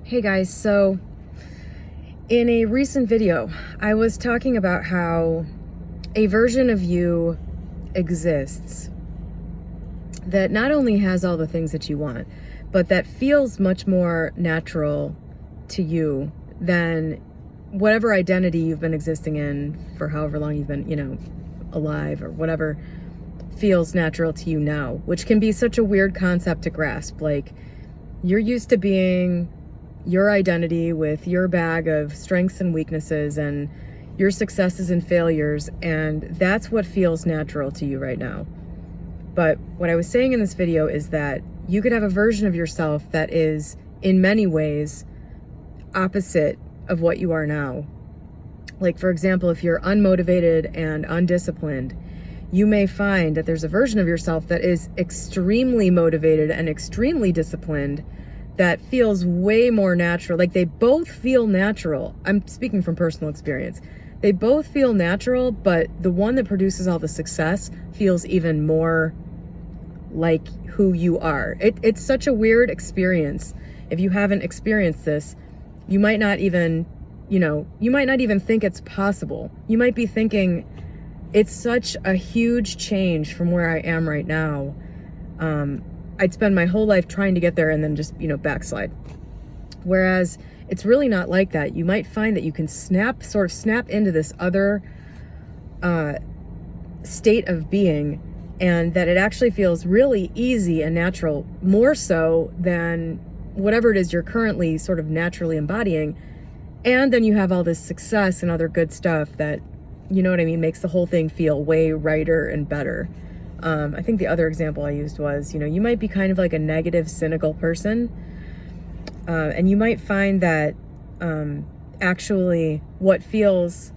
Hey guys, so in a recent video, I was talking about how a version of you exists that not only has all the things that you want, but that feels much more natural to you than whatever identity you've been existing in for however long you've been, alive or whatever feels natural to you now, which can be such a weird concept to grasp. Like, you're used to being your identity with your bag of strengths and weaknesses and your successes and failures, and that's what feels natural to you right now. But what I was saying in this video is that you could have a version of yourself that is in many ways opposite of what you are now. Like, for example, if you're unmotivated and undisciplined, you may find that there's a version of yourself that is extremely motivated and extremely disciplined that feels way more natural. Like, they both feel natural. I'm speaking from personal experience. They both feel natural, but the one that produces all the success feels even more like who you are. It's such a weird experience. If you haven't experienced this, you might not even think it's possible. You might be thinking, it's such a huge change from where I am right now. I'd spend my whole life trying to get there and then just, backslide. Whereas it's really not like that. You might find that you can snap into this other state of being, and that it actually feels really easy and natural, more so than whatever it is you're currently sort of naturally embodying. And then you have all this success and other good stuff that, makes the whole thing feel way righter and better. I think the other example I used was, you might be kind of like a negative, cynical person. And you might find that actually what feels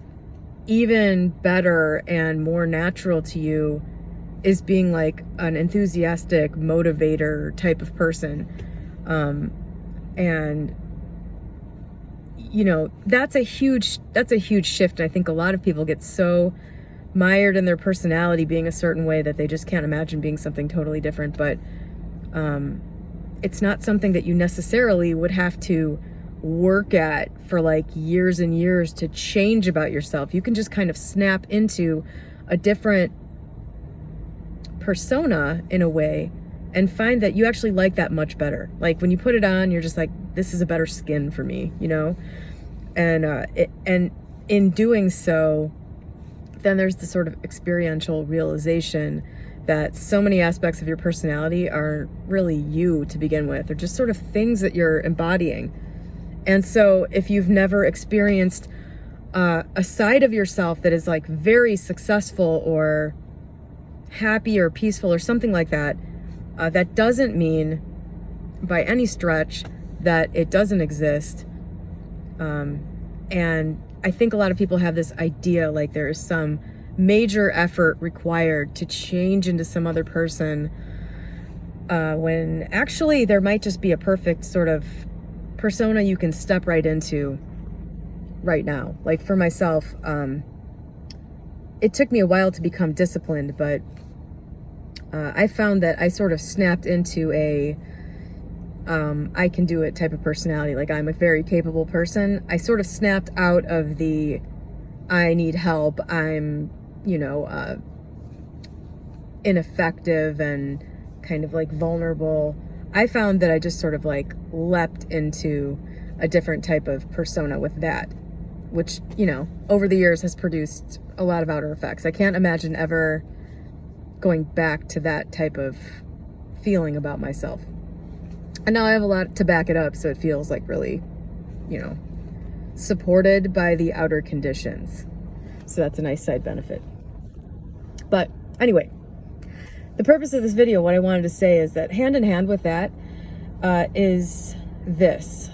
even better and more natural to you is being like an enthusiastic motivator type of person. And that's a huge shift. And I think a lot of people get so mired in their personality being a certain way that they just can't imagine being something totally different. But it's not something that you necessarily would have to work at for like years and years to change about yourself. You can just kind of snap into a different persona in a way and find that you actually like that much better. Like, when you put it on, you're just like, this is a better skin for me, and in doing so, then there's the sort of experiential realization that so many aspects of your personality aren't really you to begin with. They're just sort of things that you're embodying. And so if you've never experienced a side of yourself that is like very successful or happy or peaceful or something like that, that doesn't mean by any stretch that it doesn't exist. And I think a lot of people have this idea like there is some major effort required to change into some other person, when actually there might just be a perfect sort of persona you can step right into right now. Like, for myself, it took me a while to become disciplined, but I found that I sort of snapped into a I can do it type of personality. Like, I'm a very capable person. I sort of snapped out of the I need help, I'm ineffective and kind of like vulnerable. I found that I just sort of like leapt into a different type of persona with that, which, over the years has produced a lot of outer effects. I can't imagine ever going back to that type of feeling about myself. And now I have a lot to back it up, so it feels like really, supported by the outer conditions. So that's a nice side benefit. But anyway, the purpose of this video, what I wanted to say is that hand in hand with that is this.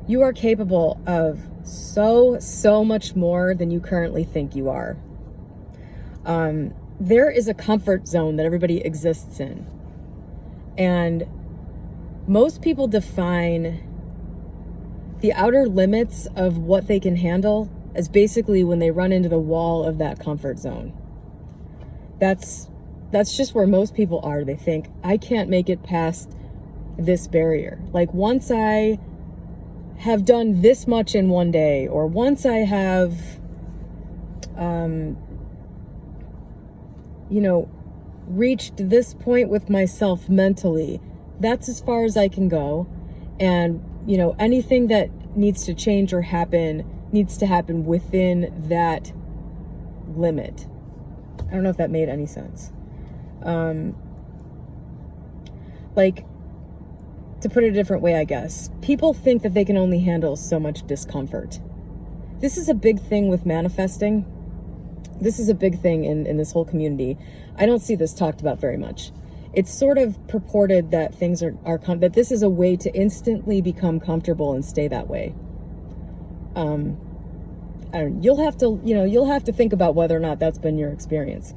You are capable of so much more than you currently think you are. There is a comfort zone that everybody exists in. And most people define the outer limits of what they can handle as basically when they run into the wall of that comfort zone. That's just where most people are. They think, I can't make it past this barrier. Like, once I have done this much in one day, or once I have, reached this point with myself mentally, that's as far as I can go. And, anything that needs to change or happen needs to happen within that limit. I don't know if that made any sense. To put it a different way, I guess, people think that they can only handle so much discomfort. This is a big thing with manifesting. This is a big thing in this whole community. I don't see this talked about very much. It's sort of purported that things that this is a way to instantly become comfortable and stay that way. You'll have to think about whether or not that's been your experience.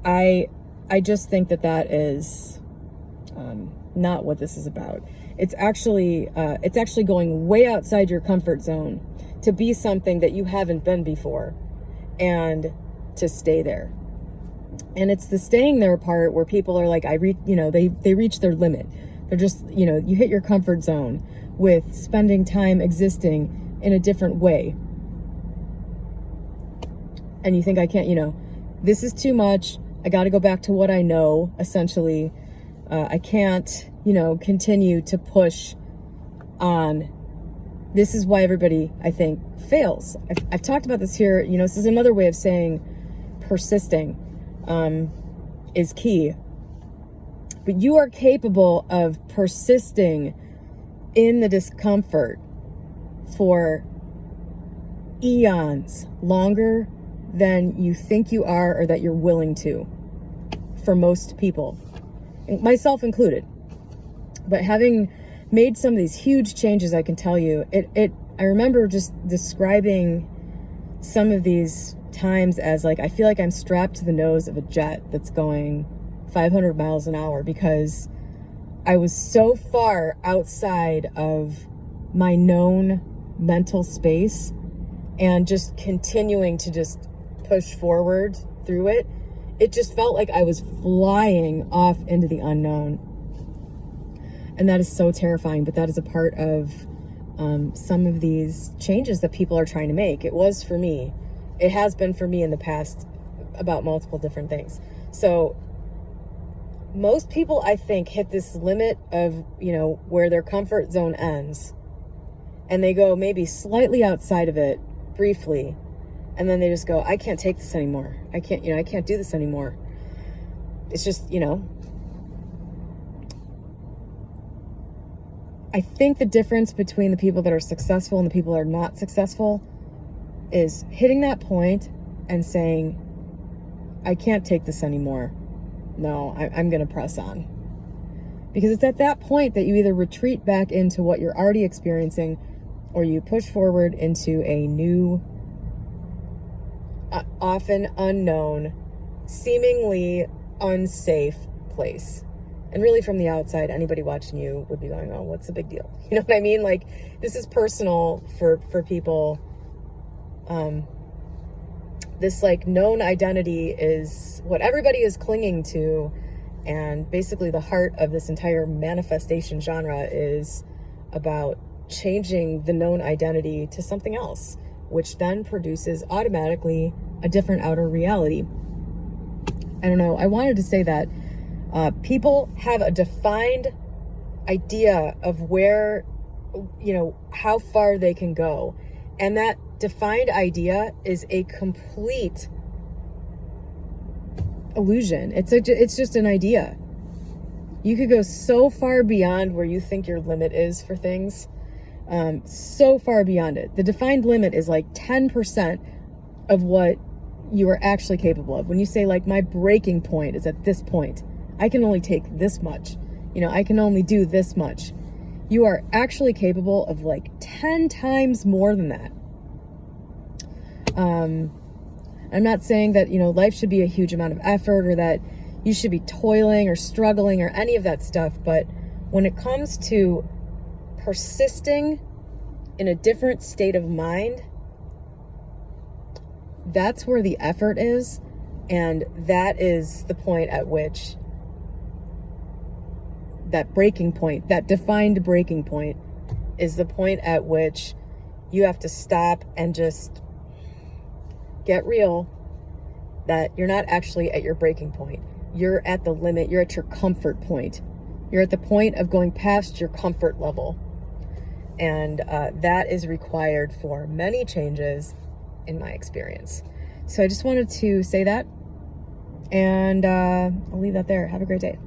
I just think that is not what this is about. It's actually going way outside your comfort zone to be something that you haven't been before, and to stay there. And it's the staying there part where people are like, they reach their limit. They're just, you hit your comfort zone with spending time existing in a different way. And you think, I can't, this is too much. I got to go back to what I know, essentially. I can't, continue to push on. This is why everybody, I think, fails. I've talked about this here. This is another way of saying persisting is key. But you are capable of persisting in the discomfort for eons, longer than you think you are or that you're willing to, for most people, myself included. But having made some of these huge changes, I can tell you, I remember just describing some of these times as like, I feel like I'm strapped to the nose of a jet that's going 500 miles an hour, because I was so far outside of my known mental space, and just continuing to just push forward through it. It just felt like I was flying off into the unknown. And that is so terrifying, but that is a part of some of these changes that people are trying to make. It was for me. It has been for me in the past about multiple different things. So most people, I think, hit this limit of, where their comfort zone ends, and they go maybe slightly outside of it briefly, and then they just go, I can't take this anymore. I can't do this anymore. It's just, I think the difference between the people that are successful and the people that are not successful is hitting that point and saying, I can't take this anymore. No, I'm going to press on. Because it's at that point that you either retreat back into what you're already experiencing, or you push forward into a new, often unknown, seemingly unsafe place. And really, from the outside, anybody watching you would be going, oh, what's the big deal? You know what I mean? Like, this is personal for people. This known identity is what everybody is clinging to. And basically the heart of this entire manifestation genre is about changing the known identity to something else, which then produces automatically a different outer reality. I don't know. I wanted to say that people have a defined idea of where, how far they can go. And that defined idea is a complete illusion. It's just an idea. You could go so far beyond where you think your limit is for things, so far beyond it. The defined limit is like 10% of what you are actually capable of. When you say my breaking point is at this point, I can only take this much, I can only do this much. You are actually capable of 10 times more than that. I'm not saying that, life should be a huge amount of effort, or that you should be toiling or struggling or any of that stuff. But when it comes to persisting in a different state of mind, that's where the effort is. And that is the point at which that breaking point, that defined breaking point, is the point at which you have to stop and just get real that you're not actually at your breaking point. You're at the limit. You're at your comfort point. You're at the point of going past your comfort level. And that is required for many changes in my experience. So I just wanted to say that. And I'll leave that there. Have a great day.